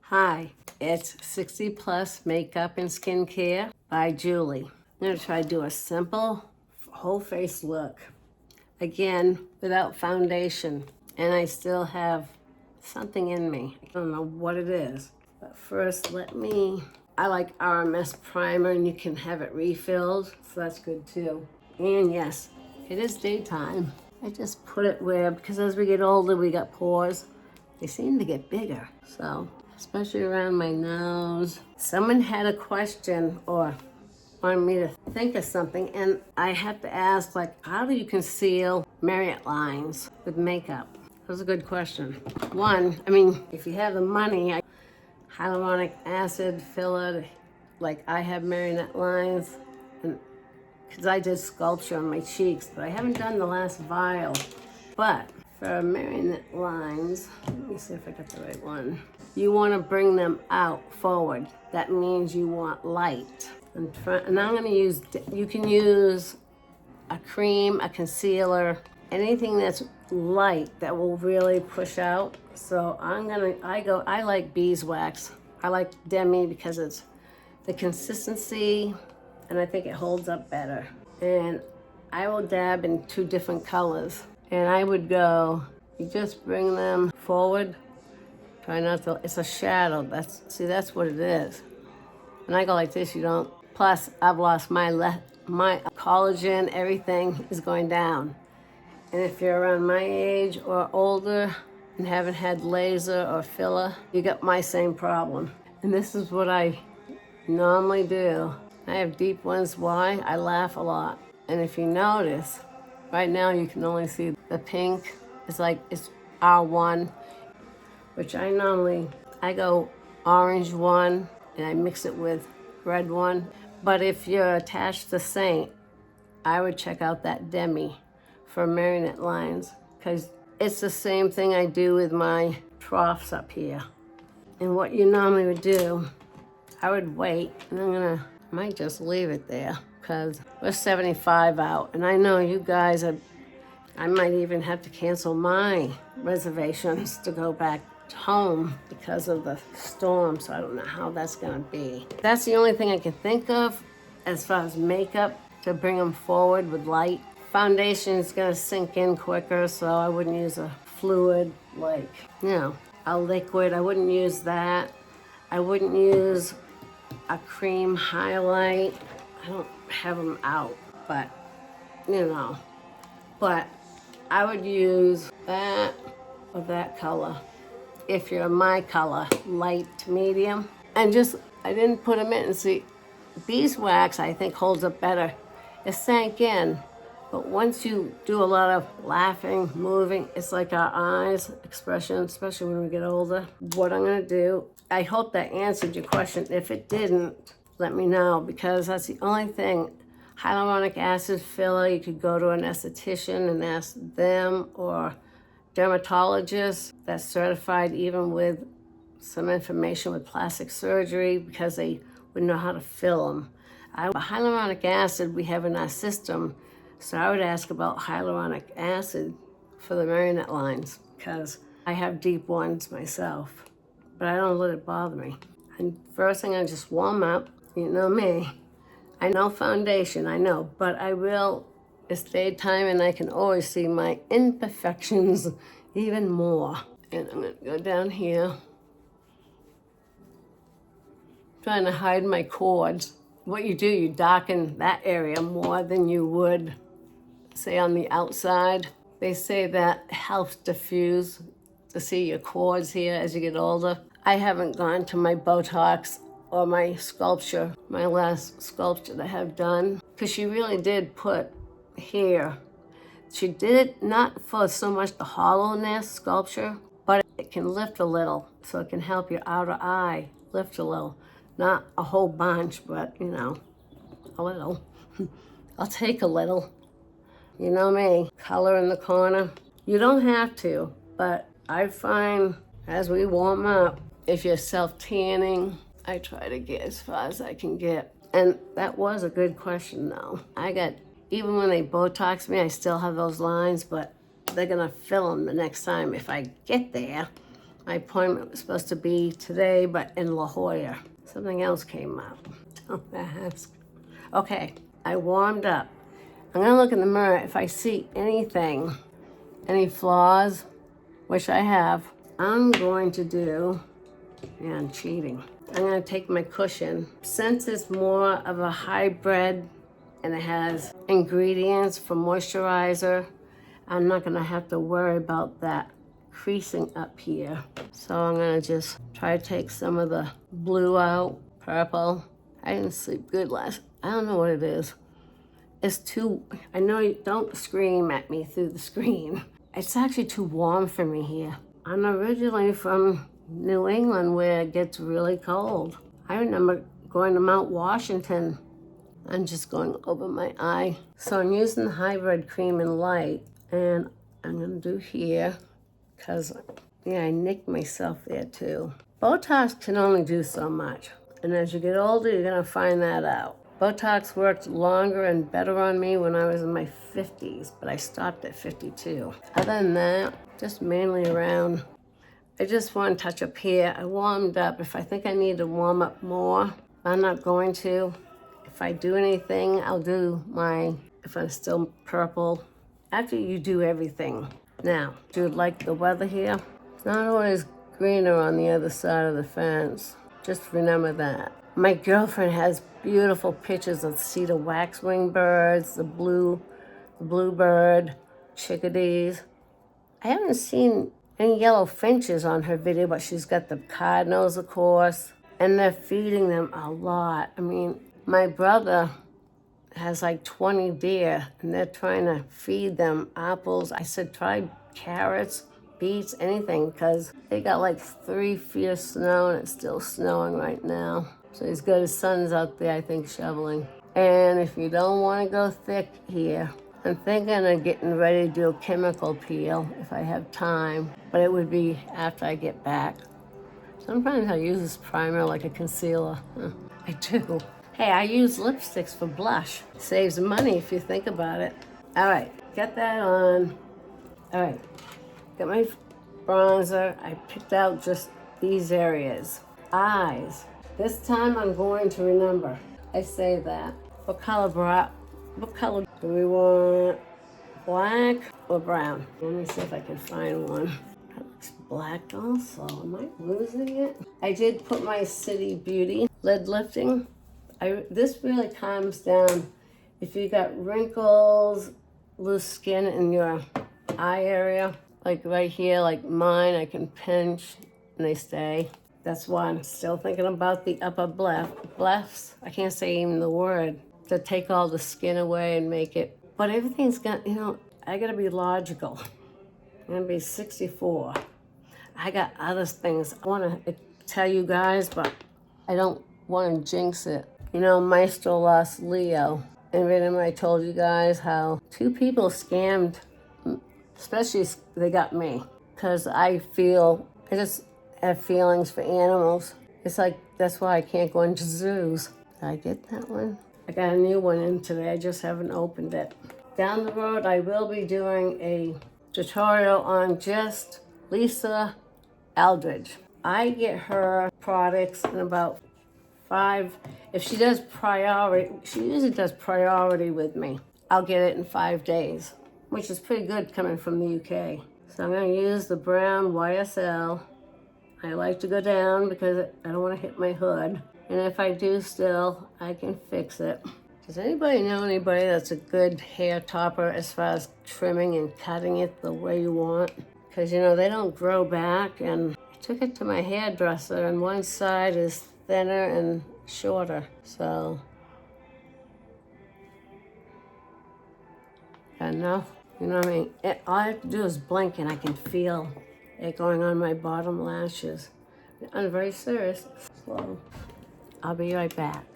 Hi, it's 60 Plus Makeup and Skincare by Julie. I'm gonna try to do a simple whole face look. Again, without foundation. And I still have something in me. I don't know what it is. But first, I like RMS primer and you can have it refilled, so that's good too. And yes, it is daytime. I just put it where, because as we get older, we got pores. They seem to get bigger, so especially around my nose. Someone had a question or wanted me to think of something, and I have to ask, like, how do you conceal Marionette lines with makeup? That was a good question. One, I mean, if you have the money, hyaluronic acid filler, like I have Marionette lines, and because I did sculpture on my cheeks, but I haven't done the last vial. But for Marionette lines, let me see if I got the right one. You want to bring them out forward. That means you want light. And I'm going to use, you can use a cream, a concealer, anything that's light that will really push out. So I like beeswax. I like Demi because it's the consistency and I think it holds up better. And I will dab in 2 different colors. And I would go, you just bring them forward. Try not to, it's a shadow. That's what it is. When I go like this, you don't. Plus, I've lost my collagen, everything is going down. And if you're around my age or older and haven't had laser or filler, you got my same problem. And this is what I normally do. I have deep ones. Why? I laugh a lot. And if you notice, right now you can only see the pink. It's R1, which I go orange 1 and I mix it with red 1. But if you're attached to Saint, I would check out that Demi for Marionette lines, because it's the same thing I do with my troughs up here. And what you normally would do, I would wait, and I might just leave it there, because we're 75 out, and I know you guys I might even have to cancel my reservations to go back home because of the storm, so I don't know how that's gonna be. That's the only thing I can think of as far as makeup to bring them forward with light. Foundation is gonna sink in quicker, so I wouldn't use a fluid, like, a liquid. I wouldn't use that. I wouldn't use a cream highlight. I don't have them out, but, But I would use that or that color. If you're my color, light to medium. And I didn't put them in. See, beeswax I think holds up better. It sank in, but once you do a lot of laughing, moving, it's like our eyes expression, especially when we get older. What I'm gonna do, I hope that answered your question. If it didn't, let me know, because that's the only thing. Hyaluronic acid filler, you could go to an esthetician and ask them, or dermatologist that's certified even with some information with plastic surgery, because they would know how to fill them. Hyaluronic acid we have in our system, so I would ask about hyaluronic acid for the Marionette lines, because I have deep ones myself, but I don't let it bother me. And first thing, I just warm up. You know me. I know foundation, I know, but it's daytime and I can always see my imperfections even more. And I'm gonna go down here. Trying to hide my cords. What you do, you darken that area more than you would, say, on the outside. They say that helps diffuse to see your cords here as you get older. I haven't gone to my Botox or my sculpture, my last sculpture that I have done, because she really did put here. She did it not for so much the hollowness sculpture, but it can lift a little, so it can help your outer eye lift a little. Not a whole bunch, but a little. I'll take a little. You know me, color in the corner. You don't have to, but I find as we warm up, if you're self-tanning, I try to get as far as I can get. And that was a good question though. Even when they Botox me, I still have those lines, but they're gonna fill them the next time if I get there. My appointment was supposed to be today, but in La Jolla. Something else came up. Don't ask. Okay, I warmed up. I'm gonna look in the mirror. If I see anything, any flaws, which I have, I'm going to do, yeah, I'm cheating. I'm gonna take my cushion. Since it's more of a hybrid and it has ingredients for moisturizer, I'm not gonna have to worry about that creasing up here. So I'm gonna just try to take some of the blue out, purple. I didn't sleep good I don't know what it is. It's too, I know you don't scream at me through the screen. It's actually too warm for me here. I'm originally from New England where it gets really cold. I remember going to Mount Washington. I'm just going over my eye. So I'm using the hybrid cream and light, and I'm gonna do here, because, yeah, I nicked myself there too. Botox can only do so much. And as you get older, you're gonna find that out. Botox worked longer and better on me when I was in my 50s, but I stopped at 52. Other than that, just mainly around, I just want to touch up here. I warmed up. If I think I need to warm up more, I'm not going to. If I do anything, I'll do if I'm still purple, after you do everything. Now, do you like the weather here? It's not always greener on the other side of the fence. Just remember that. My girlfriend has beautiful pictures of cedar waxwing birds, the bluebird, chickadees. I haven't seen any yellow finches on her video, but she's got the cardinals, of course, and they're feeding them a lot. I mean, my brother has like 20 deer, and they're trying to feed them apples. I said, try carrots, beets, anything, because they got like 3 feet of snow, and it's still snowing right now. So he's got his sons out there, I think, shoveling. And if you don't want to go thick here, I'm thinking of getting ready to do a chemical peel if I have time, but it would be after I get back. Sometimes I use this primer like a concealer. I do. Hey, I use lipsticks for blush. Saves money if you think about it. All right, get that on. All right, got my bronzer. I picked out just these areas. Eyes. This time I'm going to remember. I say that. What color do we want? Black or brown? Let me see if I can find one. That looks black also. Am I losing it? I did put my City Beauty lid lifting. This really calms down if you got wrinkles, loose skin in your eye area, like right here, like mine. I can pinch and they stay. That's why I'm still thinking about the upper blephs. I can't say even the word, to take all the skin away and make it. But everything's got, I gotta be logical. I'm gonna be 64. I got other things I wanna tell you guys, but I don't wanna jinx it. Maestro lost Leo. And remember I told you guys how 2 people scammed, especially they got me. Because I just have feelings for animals. It's like, that's why I can't go into zoos. Did I get that one? I got a new one in today, I just haven't opened it. Down the road, I will be doing a tutorial on just Lisa Aldridge. I get her products in about 5, if she does priority, she usually does priority with me. I'll get it in 5 days, which is pretty good coming from the UK. So I'm gonna use the brown YSL. I like to go down because I don't want to hit my hood. And if I do still, I can fix it. Does anybody know anybody that's a good hair topper as far as trimming and cutting it the way you want? Because, they don't grow back. And I took it to my hairdresser, and one side is thinner and shorter. So, got enough? You know what I mean? All I have to do is blink, and I can feel it going on my bottom lashes. I'm very serious. So I'll be right back.